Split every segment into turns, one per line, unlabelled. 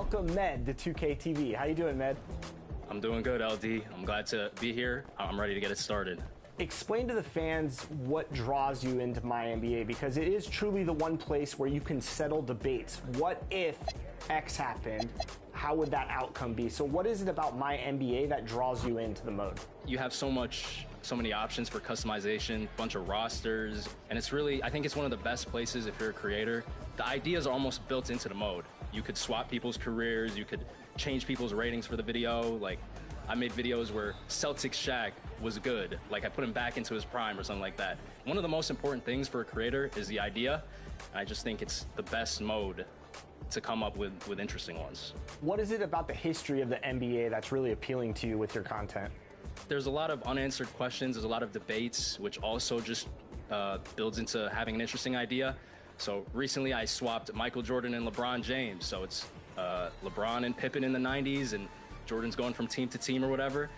welcome Med to 2K TV. How you doing, Med?
I'm doing good, LD. I'm glad to be here. I'm ready to get it started.
Explain to the fans what draws you into MyNBA, because it is truly the one place where you can settle debates. What if X happened? How would that outcome be? So what is it about MyNBA that draws you into the mode?
You have so many options for customization, bunch of rosters, and it's really, I think it's one of the best places if you're a creator. The ideas are almost built into the mode. You could swap people's careers, you could change people's ratings for the video. Like, I made videos where Celtics Shaq was good. Like, I put him back into his prime or something like that. One of the most important things for a creator is the idea, and I just think it's the best mode to come up with interesting ones.
What is it about the history of the NBA that's really appealing to you with your content?
There's a lot of unanswered questions, there's a lot of debates, which also just builds into having an interesting idea. So recently I swapped Michael Jordan and LeBron James. So it's LeBron and Pippen in the 90s, and Jordan's going from team to team or whatever.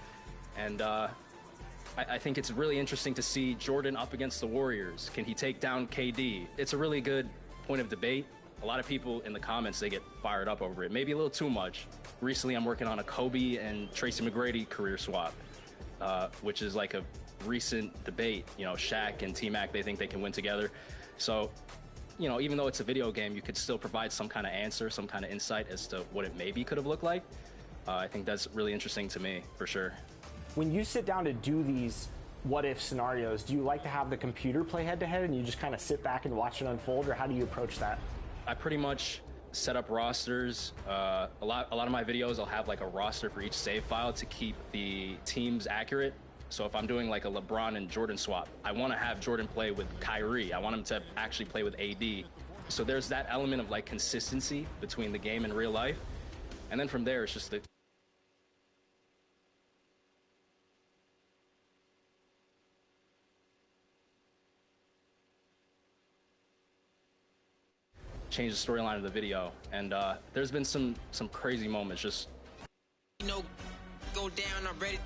And I think it's really interesting to see Jordan up against the Warriors. Can he take down KD? It's a really good point of debate. A lot of people in the comments, they get fired up over it, maybe a little too much. Recently I'm working on a Kobe and Tracy McGrady career swap, which is like a recent debate. You know, Shaq and T-Mac, they think they can win together. So, you know, even though it's a video game, you could still provide some kind of answer, some kind of insight as to what it maybe could have looked like. I think that's really interesting to me, for sure.
When you sit down to do these what-if scenarios, do you like to have the computer play head-to-head and you just kind of sit back and watch it unfold, or how do you approach that?
I pretty much set up rosters. A lot of my videos, I'll have like a roster for each save file to keep the teams accurate. So if I'm doing like a LeBron and Jordan swap, I want to have Jordan play with Kyrie. I want him to actually play with AD. So there's that element of like consistency between the game and real life. And then from there, it's just the change the storyline of the video. And there's been some crazy moments. Just,
you know, go down, I'm ready.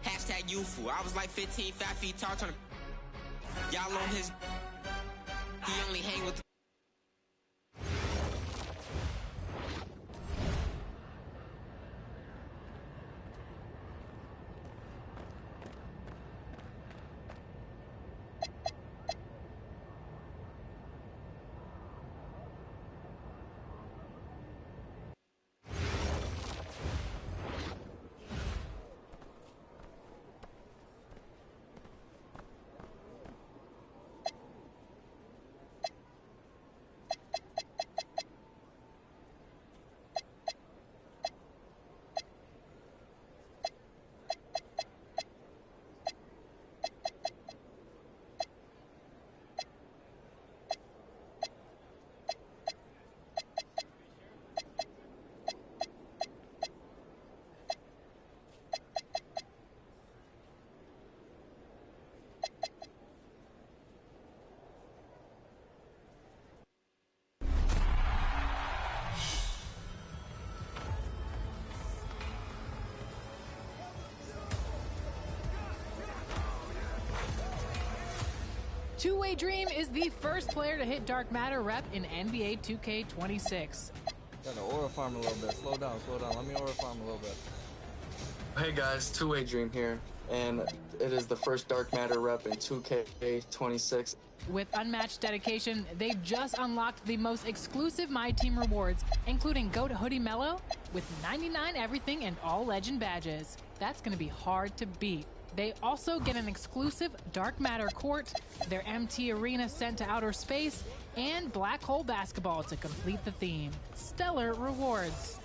Hashtag youthful. I was like 15, 5 feet tall, trying to y'all on his. He only hang with.
Two-Way Dream is the first player to hit Dark Matter rep in NBA 2K26.
Gotta aura farm a little bit. Slow down. Let me aura farm a little bit.
Hey guys, Two-Way Dream here, and it is the first Dark Matter rep in 2K26.
With unmatched dedication, they've just unlocked the most exclusive My Team rewards, including GOAT Hoodie Mellow with 99 everything and all legend badges. That's gonna be hard to beat. They also get an exclusive Dark Matter court, their MT Arena sent to outer space, and Black Hole Basketball to complete the theme. Stellar rewards.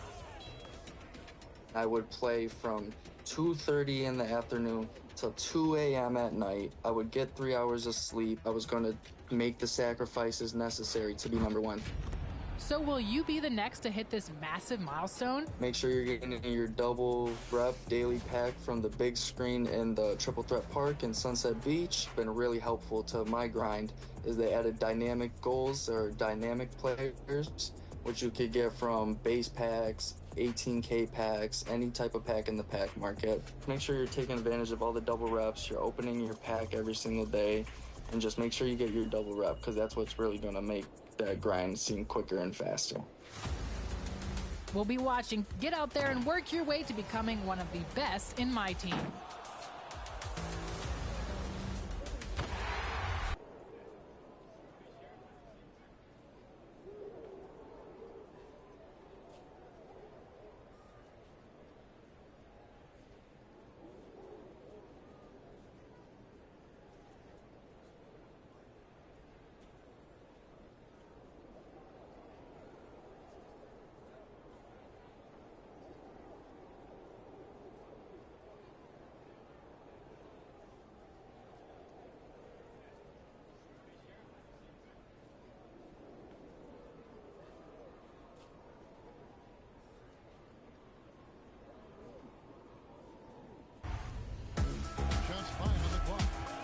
I would play from 2:30 in the afternoon till 2 a.m. at night. I would get 3 hours of sleep. I was going to make the sacrifices necessary to be number one.
So will you be the next to hit this massive milestone?
Make sure you're getting your double rep daily pack from the big screen in the Triple Threat Park in Sunset Beach. Been really helpful to my grind is they added dynamic goals or dynamic players, which you could get from base packs, 18K packs, any type of pack in the pack market. Make sure you're taking advantage of all the double reps. You're opening your pack every single day, and just make sure you get your double rep, because that's what's really going to make that grind seem quicker and faster.
We'll be watching. Get out there and work your way to becoming one of the best in my team.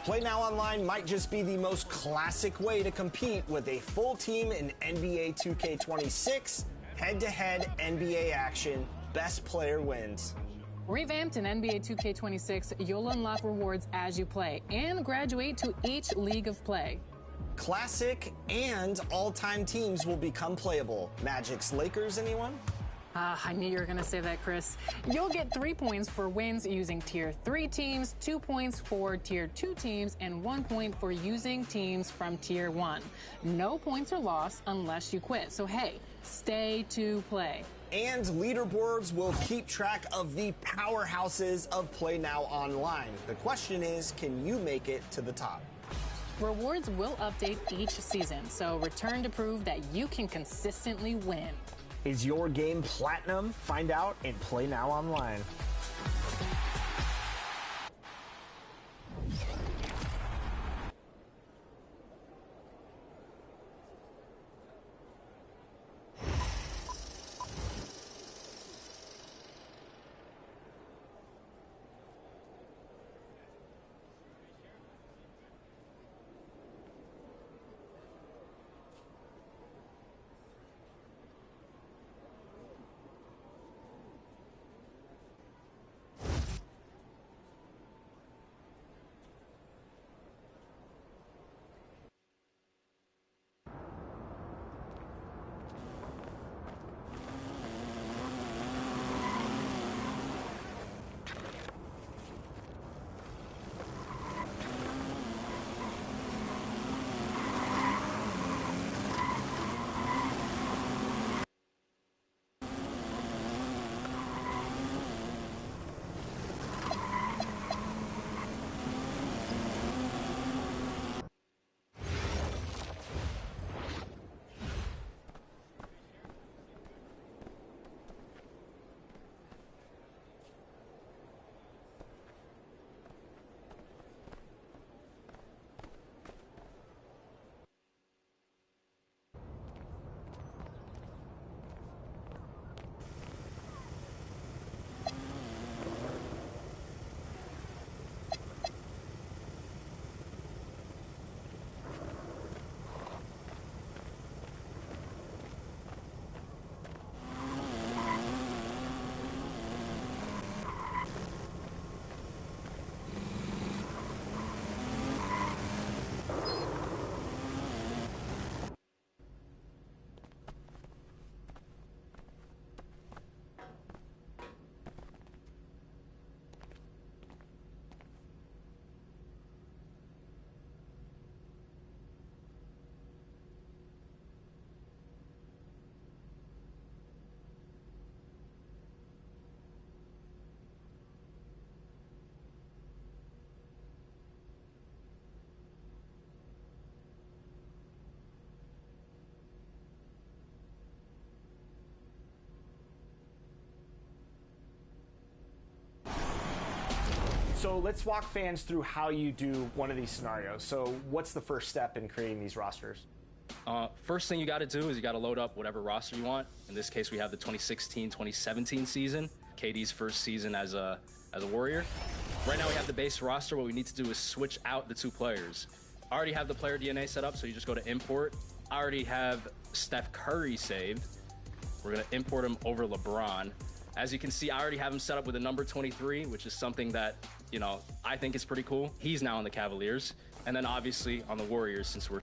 Play Now Online might just be the most classic way to compete with a full team in NBA 2K26, head-to-head NBA action, best player wins.
Revamped in NBA 2K26, you'll unlock rewards as you play and graduate to each league of play.
Classic and all-time teams will become playable. Magic's Lakers, anyone?
I knew you were going to say that, Chris. You'll get 3 points for wins using Tier 3 teams, 2 points for Tier 2 teams, and 1 point for using teams from Tier 1. No points are lost unless you quit. So, hey, stay to play.
And leaderboards will keep track of the powerhouses of Play Now Online. The question is, can you make it to the top?
Rewards will update each season, so return to prove that you can consistently win.
Is your game platinum? Find out in Play Now Online. So let's walk fans through how you do one of these scenarios. So what's the first step in creating these rosters?
First thing you got to do is you got to load up whatever roster you want. In this case, we have the 2016-2017 season, KD's first season as a Warrior. Right now we have the base roster. What we need to do is switch out the 2 players. I already have the player DNA set up, so you just go to import. I already have Steph Curry saved. We're going to import him over LeBron. As you can see, I already have him set up with a number 23, which is something that, you know, I think is pretty cool. He's now on the Cavaliers. And then obviously on the Warriors, since we're